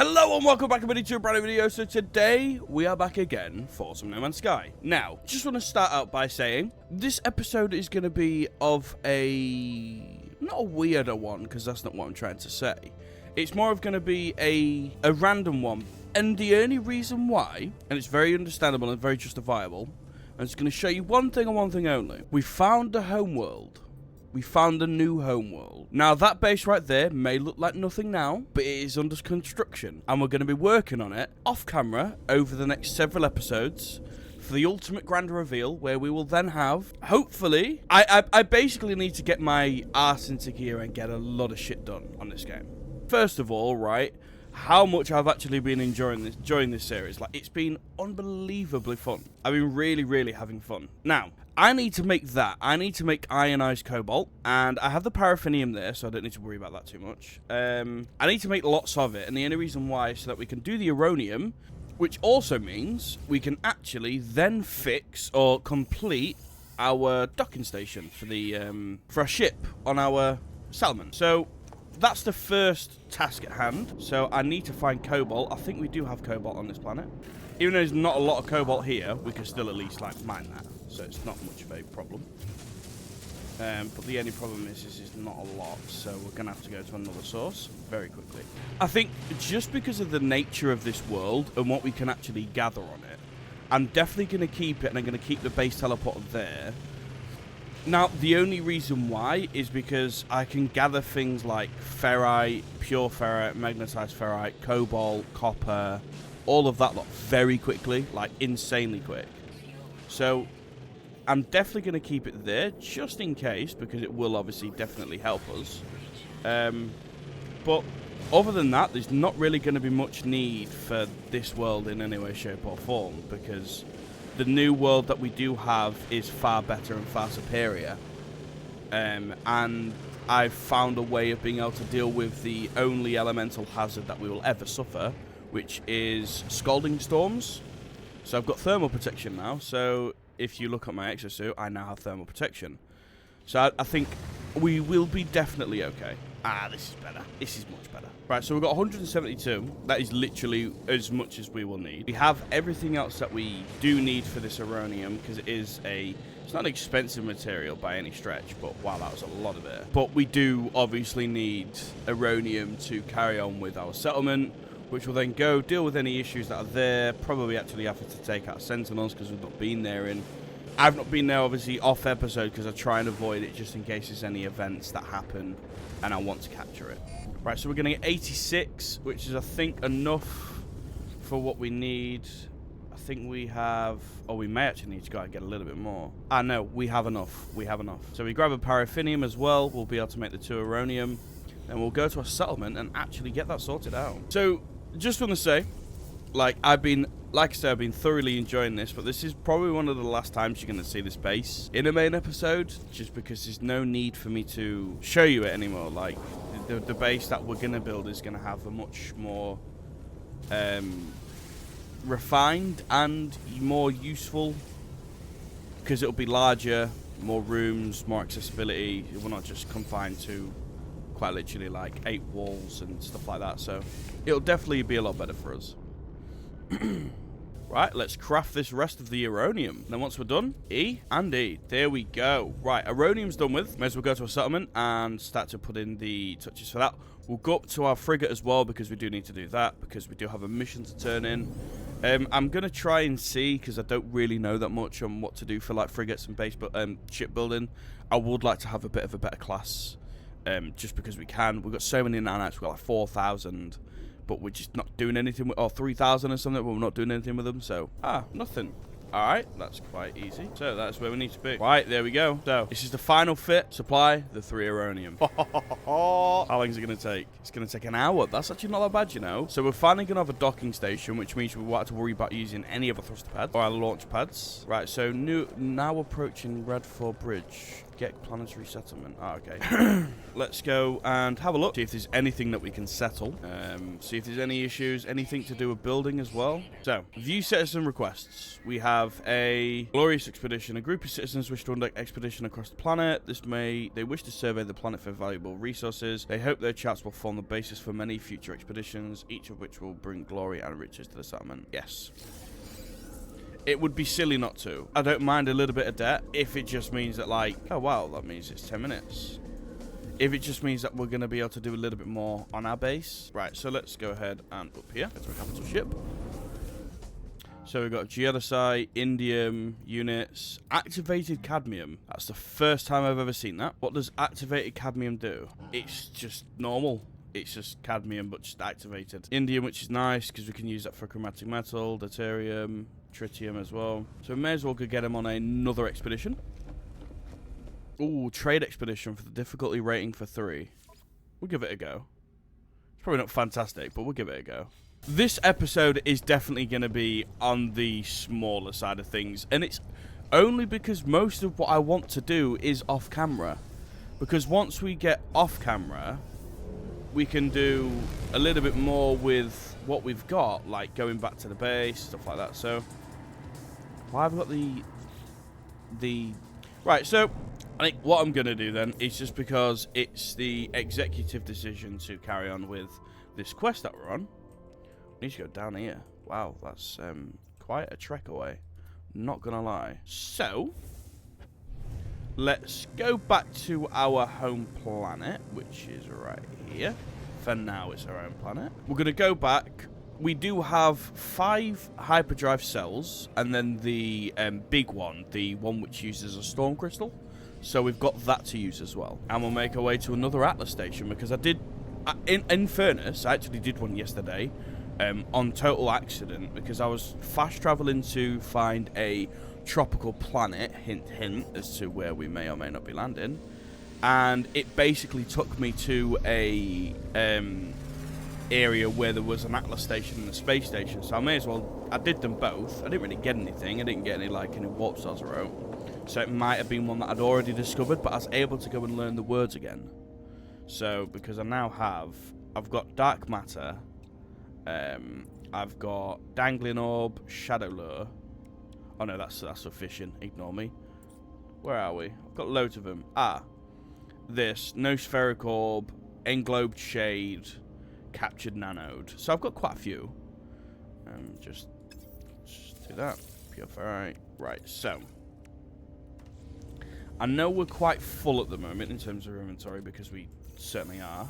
Hello and welcome back everybody to a brand new video. So today we are back again for some No Man's Sky. Now, just want to start out by saying this episode is going to be of not a weirder one, because that's not what I'm trying to say. It's more of going to be a random one. And the only reason why, and it's very understandable and very justifiable, and it's going to show you one thing and one thing only. We found a homeworld. We found a new homeworld. Now, that base right there may look like nothing now, but it is under construction. And we're going to be working on it off camera over the next several episodes for the ultimate grand reveal, where we will then have, hopefully, I basically need to get my arse into gear and get a lot of shit done on this game. First of all, right, how much I've actually been enjoying this series. Like, it's been unbelievably fun. I've been really having fun. Now, I need to make that. I need to make ionized cobalt, and I have the paraffinium there, so I don't need to worry about that too much. I need to make lots of it, and the only reason why is so that we can do the uranium, which also means we can actually then fix or complete our docking station for a ship on our Salmon. So that's the first task at hand. So I need to find cobalt. I think we do have cobalt on this planet. Even though there's not a lot of cobalt here, we can still at least like mine that. So it's not much of a problem. But the only problem is not a lot. So we're going to have to go to another source very quickly. I think just because of the nature of this world and what we can actually gather on it, I'm definitely going to keep it, and I'm going to keep the base teleporter there. Now, the only reason why is because I can gather things like ferrite, pure ferrite, magnetized ferrite, cobalt, copper, all of that lot very quickly, like insanely quick. So I'm definitely going to keep it there just in case, because it will obviously definitely help us. But other than that, there's not really going to be much need for this world in any way, shape or form, because the new world that we do have is far better and far superior. And I've found a way of being able to deal with the only elemental hazard that we will ever suffer, which is scalding storms. So I've got thermal protection now. So if you look at my exosuit, I now have thermal protection. So I think we will be definitely okay. This is better. This is much better. Right, so we've got 172. That is literally as much as we will need. We have everything else that we do need for this uranium, because it's not an expensive material by any stretch, but wow, that was a lot of it. But we do obviously need uranium to carry on with our settlement, which will then go deal with any issues that are there. Probably actually have to take out Sentinels, because we've not been there I've not been there, obviously, off episode, because I try and avoid it just in case there's any events that happen and I want to capture it. Right, so we're going to get 86, which is, I think, enough for what we need. I think we have... Oh, we may actually need to go out and get a little bit more. No, we have enough. We have enough. So we grab a paraffinium as well. We'll be able to make the 2 uranium. And we'll go to a settlement and actually get that sorted out. So, just want to say, like I said, I've been thoroughly enjoying this, but this is probably one of the last times you're going to see this base in a main episode, just because there's no need for me to show you it anymore. Like, the base that we're going to build is going to have a much more refined and more useful, because it'll be larger, more rooms, more accessibility. We're not just confined to quite literally like 8 walls and stuff like that, so it'll definitely be a lot better for us. Right, let's craft this rest of the uranium. Then once we're done, E and E. There we go. Right, uranium's done with. May as well go to a settlement and start to put in the touches for that. We'll go up to our frigate as well, because we do need to do that, because we do have a mission to turn in. I'm going to try and see, because I don't really know that much on what to do for like frigates and base shipbuilding. I would like to have a bit of a better class, just because we can. We've got so many nanites. We've got like 4,000. But we're just not doing anything with, or 3,000 or something, but we're not doing anything with them, so, nothing. Alright, that's quite easy. So, that's where we need to be. Right, there we go. So, this is the final fit, supply, the 3 uranium. How long is it going to take? It's going to take an hour. That's actually not that bad, you know. So, we're finally going to have a docking station, which means we won't have to worry about using any of our thruster pads, or our launch pads. Right, so, now approaching Redford Bridge. Get planetary settlement. Ah, okay. Let's go and have a look. See if there's anything that we can settle. See if there's any issues. Anything to do with building as well. So, view citizen requests. We have a glorious expedition. A group of citizens wish to conduct expedition across the planet. They wish to survey the planet for valuable resources. They hope their chats will form the basis for many future expeditions, each of which will bring glory and riches to the settlement. Yes. It would be silly not to. I don't mind a little bit of debt if it just means that, like, oh wow, that means it's 10 minutes. If it just means that we're going to be able to do a little bit more on our base. Right, so let's go ahead and up here. That's our capital ship. So we've got geodesite, indium, units, activated cadmium. That's the first time I've ever seen that. What does activated cadmium do? It's just normal. It's just cadmium, but just activated. Indium, which is nice because we can use that for chromatic metal, deuterium, tritium as well. So we may as well go get him on another expedition. Ooh, trade expedition for the difficulty rating for 3. We'll give it a go. It's probably not fantastic, but we'll give it a go. This episode is definitely going to be on the smaller side of things, and it's only because most of what I want to do is off camera. Because once we get off camera, we can do a little bit more with what we've got, like going back to the base, stuff like that. So, why have I got the... Right, so, I think what I'm going to do then is just because it's the executive decision to carry on with this quest that we're on. We need to go down here. Wow, that's quite a trek away. Not going to lie. So, let's go back to our home planet, which is right here. For now, it's our own planet. We're going to go back. We do have 5 hyperdrive cells, and then the big one, the one which uses a storm crystal. So we've got that to use as well. And we'll make our way to another Atlas station, because I did, in fairness, I actually did one yesterday on total accident, because I was fast traveling to find a tropical planet, hint hint, as to where we may or may not be landing, and it basically took me to a area where there was an Atlas station and a space station, so I may as well, I did them both. I didn't really get anything. I didn't get any warp cells I wrote, so it might have been one that I'd already discovered, but I was able to go and learn the words again. So because I now have, I've got dark matter, I've got dangling orb, shadow lure. Oh no, that's for fishing. Ignore me. Where are we? I've got loads of them. This nospheric orb, englobed shade, captured nanode. So I've got quite a few. Just do that. Pure ferrite. Right. So I know we're quite full at the moment in terms of inventory, because we certainly are.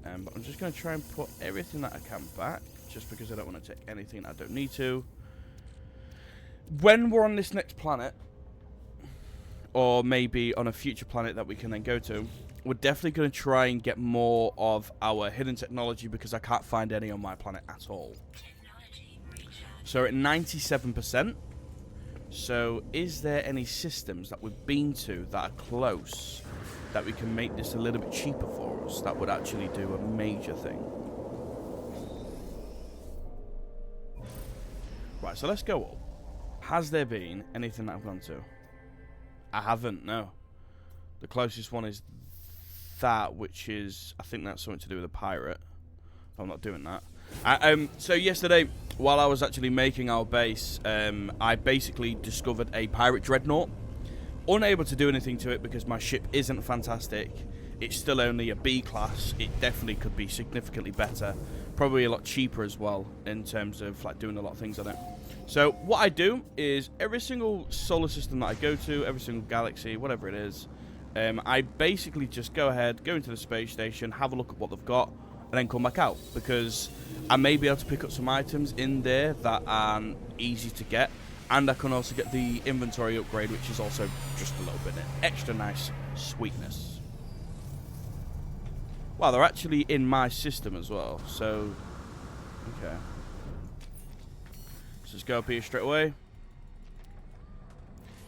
But I'm just going to try and put everything that I can back, just because I don't want to take anything I don't need to. When we're on this next planet, or maybe on a future planet that we can then go to, we're definitely going to try and get more of our hidden technology, because I can't find any on my planet at all. So we're at 97%. So is there any systems that we've been to that are close, that we can make this a little bit cheaper for us, that would actually do a major thing? Right, so let's go up. Has there been anything that I've gone to? I haven't, no. The closest one is that, which is, I think that's something to do with a pirate. I'm not doing that. So yesterday, while I was actually making our base, I basically discovered a pirate dreadnought. Unable to do anything to it because my ship isn't fantastic. It's still only a B class. It definitely could be significantly better. Probably a lot cheaper as well, in terms of like doing a lot of things on it. So what I do is every single solar system that I go to, every single galaxy, whatever it is, I basically just go ahead, go into the space station, have a look at what they've got, and then come back out, because I may be able to pick up some items in there that are easy to get, and I can also get the inventory upgrade, which is also just a little bit of extra nice sweetness. Wow, they're actually in my system as well, so okay. Let's just go up here straight away.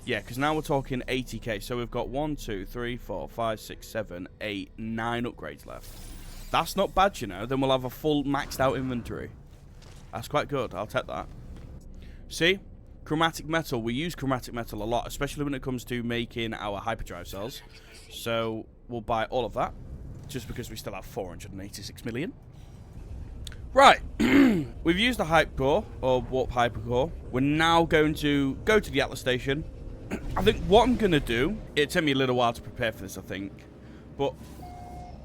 Yeah, because now we're talking 80k, so we've got 1, 2, 3, 4, 5, 6, 7, 8, 9 upgrades left. That's not bad, you know. Then we'll have a full maxed out inventory. That's quite good. I'll take that. See? chromatic metal. We use chromatic metal a lot, especially when it comes to making our hyperdrive cells. So we'll buy all of that, just because we still have 486 million. Right, we've used the hype core, or warp hypercore. We're now going to go to the Atlas station. I think what I'm going to do, it'll take me a little while to prepare for this, I think. But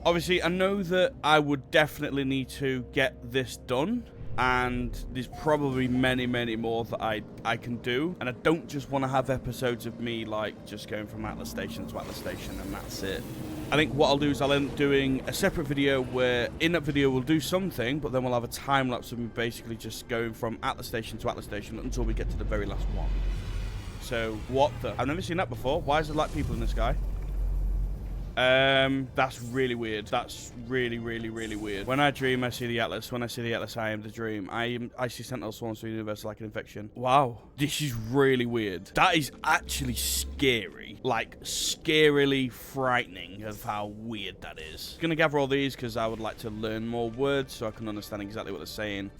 obviously, I know that I would definitely need to get this done. And there's probably many, many more that I can do. And I don't just want to have episodes of me, like, just going from Atlas Station to Atlas Station and that's it. I think what I'll do is I'll end up doing a separate video where in that video we'll do something, but then we'll have a time-lapse of me basically just going from Atlas Station to Atlas Station until we get to the very last one. So, what the... I've never seen that before. Why is there, like, people in the sky? That's really weird. That's really, really, really weird. When I dream, I see the Atlas. When I see the Atlas, I am the dream. I see Sentinel swarms through the universe like an infection. Wow. This is really weird. That is actually scary. Like, scarily frightening of how weird that is. I'm gonna gather all these because I would like to learn more words so I can understand exactly what they're saying.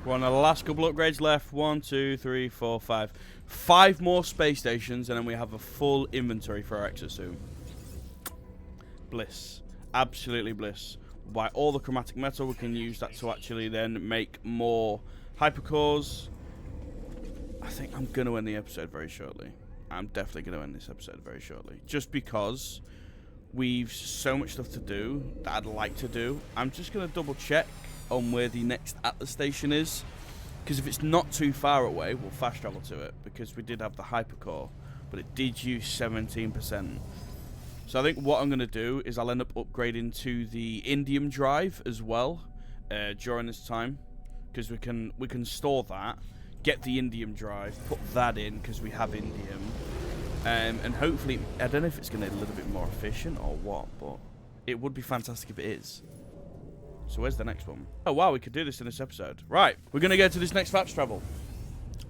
We're on the last couple upgrades left. 1, 2, 3, 4, 5. 5 more space stations, and then we have a full inventory for our exosuit. Bliss. Absolutely bliss. Buy all the chromatic metal. We can use that to actually then make more hypercores. I think I'm going to end the episode very shortly. I'm definitely going to end this episode very shortly. Just because we've so much stuff to do that I'd like to do. I'm just going to double check on where the next Atlas station is. Because if it's not too far away, we'll fast travel to it. Because we did have the hypercore. But it did use 17%. So I think what I'm going to do is I'll end up upgrading to the indium drive as well during this time, because we can store that, get the indium drive, put that in because we have indium, and hopefully, I don't know if it's going to be a little bit more efficient or what, but it would be fantastic if it is. So where's the next one? Oh wow, we could do this in this episode. Right, we're going to go to this next fast travel.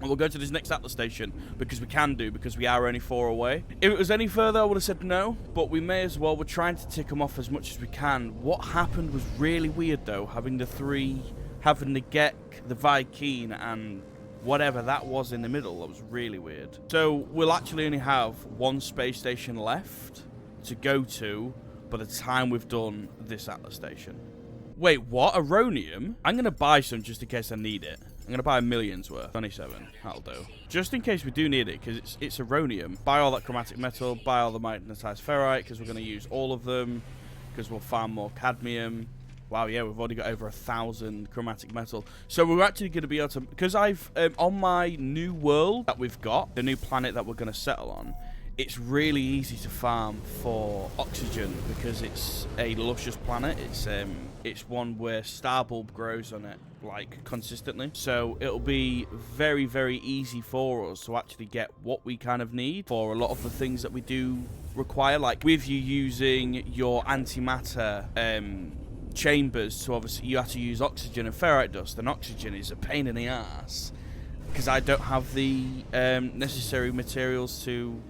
And we'll go to this next Atlas station, because we can do, because we are only 4 away. If it was any further, I would have said no, but we may as well. We're trying to tick them off as much as we can. What happened was really weird, though, having the Gek, the Viking, and whatever that was in the middle. That was really weird. So we'll actually only have 1 space station left to go to by the time we've done this Atlas station. Wait, what? Aronium? I'm going to buy some just in case I need it. I'm going to buy 1 million's worth. 27. That'll do. Just in case we do need it, because it's Aronium. Buy all that chromatic metal. Buy all the magnetized ferrite, because we're going to use all of them. Because we'll farm more cadmium. Wow, yeah, we've already got over 1,000 chromatic metal. So we're actually going to be able to... Because I've... on my new world that we've got, the new planet that we're going to settle on, it's really easy to farm for oxygen because it's a luscious planet. It's one where starbulb grows on it, like, consistently. So it'll be very, very easy for us to actually get what we kind of need for a lot of the things that we do require. Like, with you using your antimatter chambers, so obviously you have to use oxygen and ferrite dust, and oxygen is a pain in the ass because I don't have the necessary materials to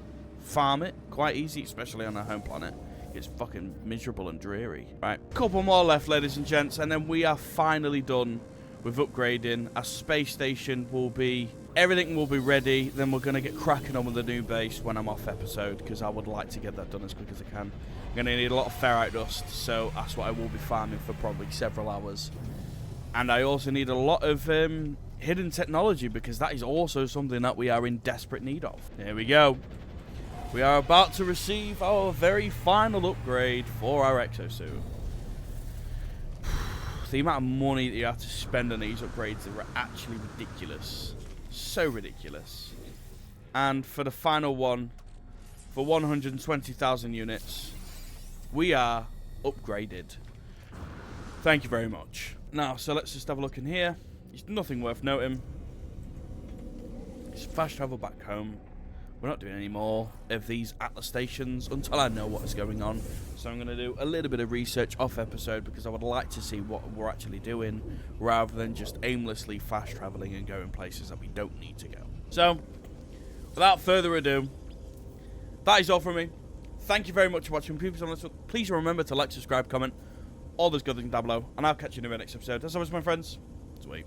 farm it quite easy, especially on our home planet. It's fucking miserable and dreary. Right, couple more left, ladies and gents, and then we are finally done with upgrading. Our space station will be... Everything will be ready. Then we're going to get cracking on with the new base when I'm off episode, because I would like to get that done as quick as I can. I'm going to need a lot of ferrite dust, so that's what I will be farming for probably several hours. And I also need a lot of hidden technology, because that is also something that we are in desperate need of. Here we go. We are about to receive our very final upgrade for our exosuit. The amount of money that you have to spend on these upgrades are actually ridiculous. So ridiculous. And for the final one, for 120,000 units, we are upgraded. Thank you very much. Now, so let's just have a look in here. It's nothing worth noting. Just fast travel back home. We're not doing any more of these Atlas stations until I know what is going on. So I'm going to do a little bit of research off episode because I would like to see what we're actually doing rather than just aimlessly fast traveling and going places that we don't need to go. So, without further ado, that is all from me. Thank you very much for watching. Please remember to like, subscribe, comment, all those good things down below, and I'll catch you in the next episode. As always, my friends, sweet.